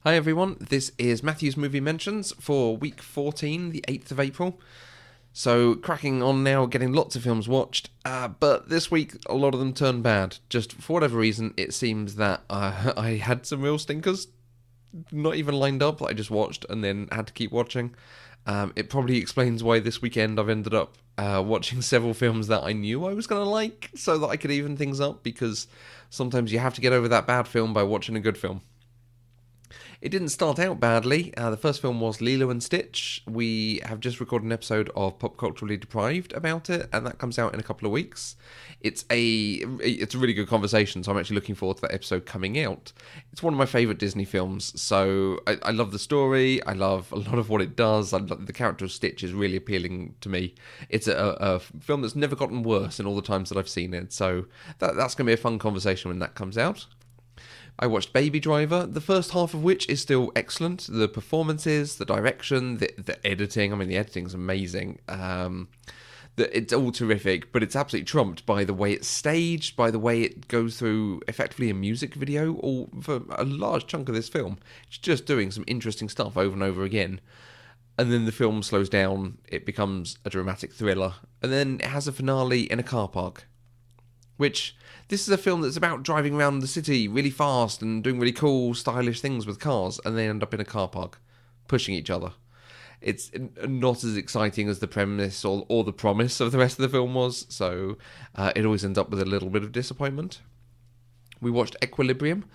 Hi everyone, this is Matthew's Movie Mentions for week 14, the 8th of April. So, cracking on now, getting lots of films watched, but this week a lot of them turned bad. Just for whatever reason, it seems that I had some real stinkers, not even lined up, that I just watched and then had to keep watching. It probably explains why this weekend I've ended up watching several films that I knew I was going to like, so that I could even things up, because sometimes you have to get over that bad film by watching a good film. It didn't start out badly. The first film was Lilo and Stitch. We have just recorded an episode of Pop Culturally Deprived about it, and that comes out in a couple of weeks. It's a really good conversation, so I'm actually looking forward to that episode coming out. It's one of my favourite Disney films, so I love the story. I love a lot of what it does. The character of Stitch is really appealing to me. It's a film that's never gotten worse in all the times that I've seen it, so that's going to be a fun conversation when that comes out. I watched Baby Driver, the first half of which is still excellent. The performances, the direction, the editing. I mean, the editing's amazing. It's all terrific, but it's absolutely trumped by the way it's staged, by the way it goes through effectively a music video, or for a large chunk of this film. It's just doing some interesting stuff over and over again. And then the film slows down, it becomes a dramatic thriller, and then it has a finale in a car park. Which, this is a film that's about driving around the city really fast and doing really cool, stylish things with cars, and they end up in a car park, pushing each other. It's not as exciting as the premise or the promise of the rest of the film was, so it always ends up with a little bit of disappointment. We watched Equilibrium,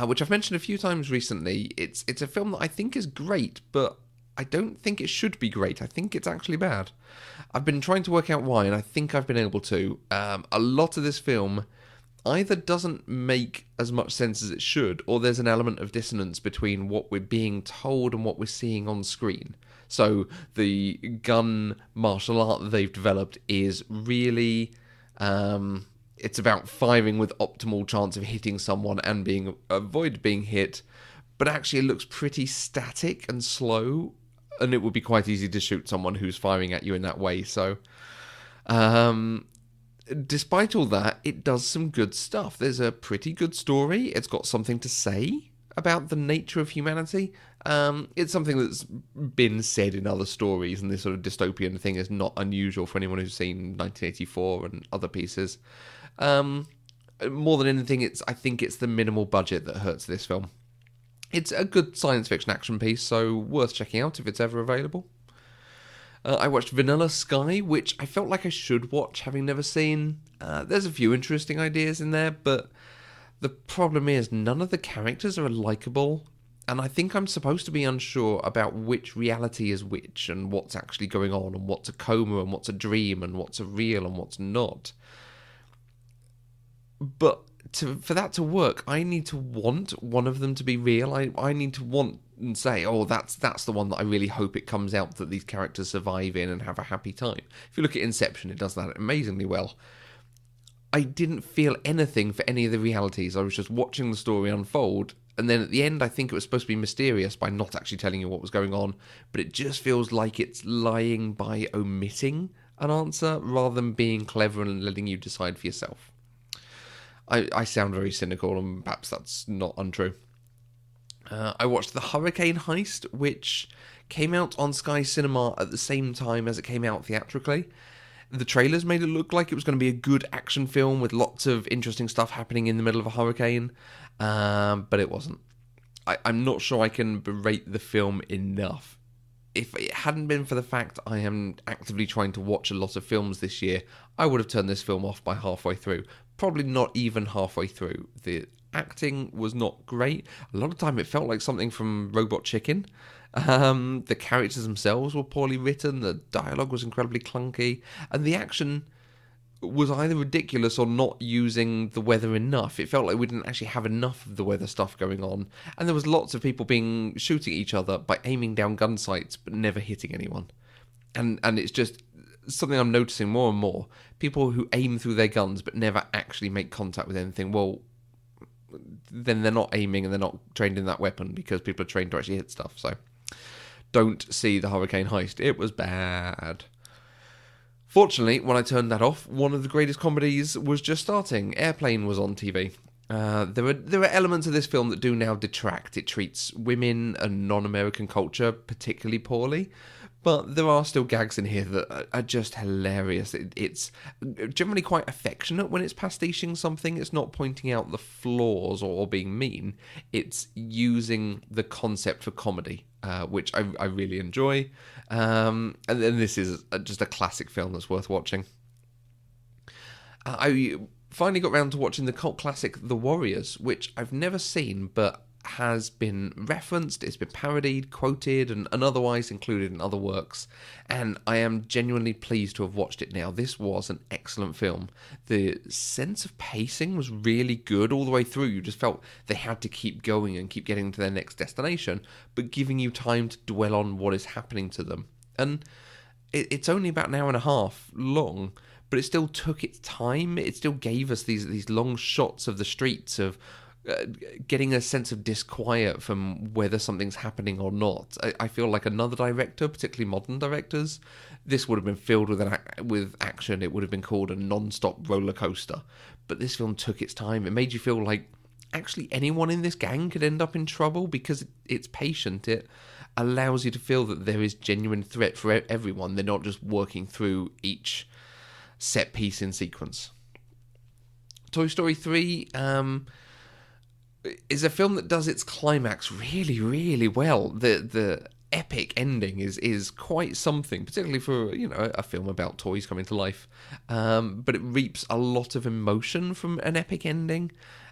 which I've mentioned a few times recently. It's a film that I think is great, but I don't think it should be great. I think it's actually bad. I've been trying to work out why, and I think I've been able to. A lot of this film either doesn't make as much sense as it should, or there's an element of dissonance between what we're being told and what we're seeing on screen. So the gun martial art that they've developed is really... it's about firing with optimal chance of hitting someone and avoid being hit, but actually it looks pretty static and slow, and it would be quite easy to shoot someone who's firing at you in that way. So, despite all that, it does some good stuff. There's a pretty good story. It's got something to say about the nature of humanity. It's something that's been said in other stories, and this sort of dystopian thing is not unusual for anyone who's seen 1984 and other pieces. More than anything, I think it's the minimal budget that hurts this film. It's a good science fiction action piece, so worth checking out if it's ever available. I watched Vanilla Sky, which I felt like I should watch, having never seen. There's a few interesting ideas in there, but the problem is none of the characters are likable, and I think I'm supposed to be unsure about which reality is which, and what's actually going on, and what's a coma, and what's a dream, and what's a real, and what's not. But for that to work, I need to want one of them to be real. I need to want and say, oh, that's the one that I really hope it comes out that these characters survive in and have a happy time. If you look at Inception, it does that amazingly well. I didn't feel anything for any of the realities. I was just watching the story unfold, and then at the end, I think it was supposed to be mysterious by not actually telling you what was going on, but it just feels like it's lying by omitting an answer rather than being clever and letting you decide for yourself. I sound very cynical, and perhaps that's not untrue. I watched The Hurricane Heist, which came out on Sky Cinema at the same time as it came out theatrically. The trailers made it look like it was going to be a good action film with lots of interesting stuff happening in the middle of a hurricane, but it wasn't. I'm not sure I can berate the film enough. If it hadn't been for the fact I am actively trying to watch a lot of films this year, I would have turned this film off by halfway through. Probably not even halfway through. The acting was not great. A lot of time it felt like something from Robot Chicken. The characters themselves were poorly written, the dialogue was incredibly clunky, and the action was either ridiculous or not using the weather enough. It felt like we didn't actually have enough of the weather stuff going on, and there was lots of people shooting each other by aiming down gun sights but never hitting anyone. And it's just something I'm noticing more and more. People who aim through their guns but never actually make contact with anything, well, then they're not aiming and they're not trained in that weapon, because people are trained to actually hit stuff. So don't see The Hurricane Heist. It was bad. Fortunately, when I turned that off, one of the greatest comedies was just starting. Airplane was on TV. There are elements of this film that do now detract. It treats women and non-American culture particularly poorly, but there are still gags in here that are just hilarious. It's generally quite affectionate when it's pastiching something. It's not pointing out the flaws or being mean. It's using the concept for comedy, which I really enjoy. And then this is just a classic film that's worth watching. I finally got round to watching the cult classic The Warriors, which I've never seen but has been referenced, it's been parodied, quoted, and otherwise included in other works, and I am genuinely pleased to have watched it now. This was an excellent film. The sense of pacing was really good all the way through. You just felt they had to keep going and keep getting to their next destination, but giving you time to dwell on what is happening to them. And it's only about an hour and a half long, but it still took its time. It still gave us these long shots of the streets, of getting a sense of disquiet from whether something's happening or not. I feel like another director, particularly modern directors, this would have been filled with action. It would have been called a non-stop roller coaster. But this film took its time. It made you feel like actually anyone in this gang could end up in trouble because it's patient. It allows you to feel that there is genuine threat for everyone. They're not just working through each set piece in sequence. Toy Story 3 is a film that does its climax really, really well. The epic ending is quite something, particularly for a film about toys coming to life. But it reaps a lot of emotion from an epic ending.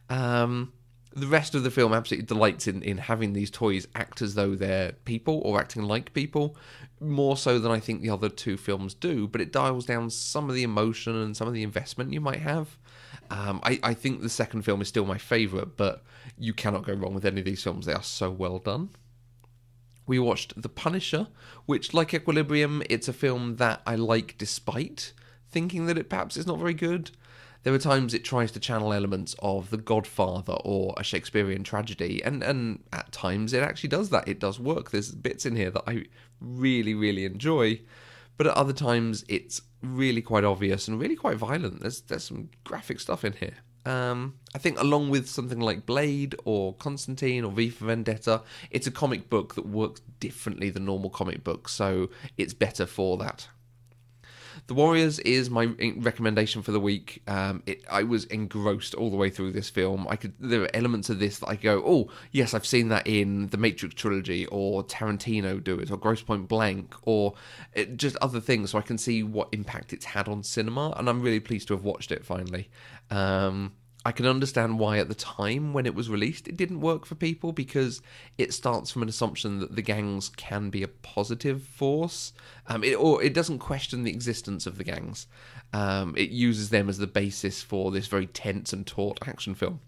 The rest of the film absolutely delights in having these toys act as though they're people or acting like people, more so than I think the other two films do, but it dials down some of the emotion and some of the investment you might have. I think the second film is still my favourite, but you cannot go wrong with any of these films. They are so well done. We watched The Punisher, which, like Equilibrium, it's a film that I like despite thinking that it perhaps is not very good. There are times it tries to channel elements of The Godfather or a Shakespearean tragedy, and at times it actually does that. It does work. There's bits in here that I really, really enjoy, but at other times it's really quite obvious and really quite violent. There's some graphic stuff in here. I think along with something like Blade or Constantine or V for Vendetta, it's a comic book that works differently than normal comic books, so it's better for that. The Warriors is my recommendation for the week. I was engrossed all the way through this film. There are elements of this that I go, oh, yes, I've seen that in the Matrix trilogy, or Tarantino do it, or Grosse Pointe Blank, or just other things, so I can see what impact it's had on cinema, and I'm really pleased to have watched it finally. I can understand why at the time when it was released it didn't work for people, because it starts from an assumption that the gangs can be a positive force. It doesn't question the existence of the gangs. It uses them as the basis for this very tense and taut action film.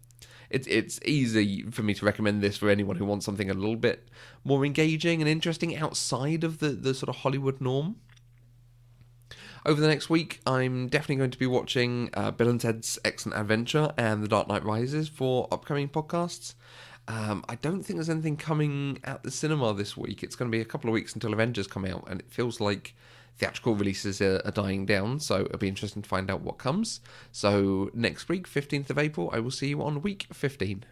It's easy for me to recommend this for anyone who wants something a little bit more engaging and interesting outside of the sort of Hollywood norm. Over the next week, I'm definitely going to be watching Bill and Ted's Excellent Adventure and The Dark Knight Rises for upcoming podcasts. I don't think there's anything coming at the cinema this week. It's going to be a couple of weeks until Avengers come out, and it feels like theatrical releases are dying down, so it'll be interesting to find out what comes. So next week, 15th of April, I will see you on week 15.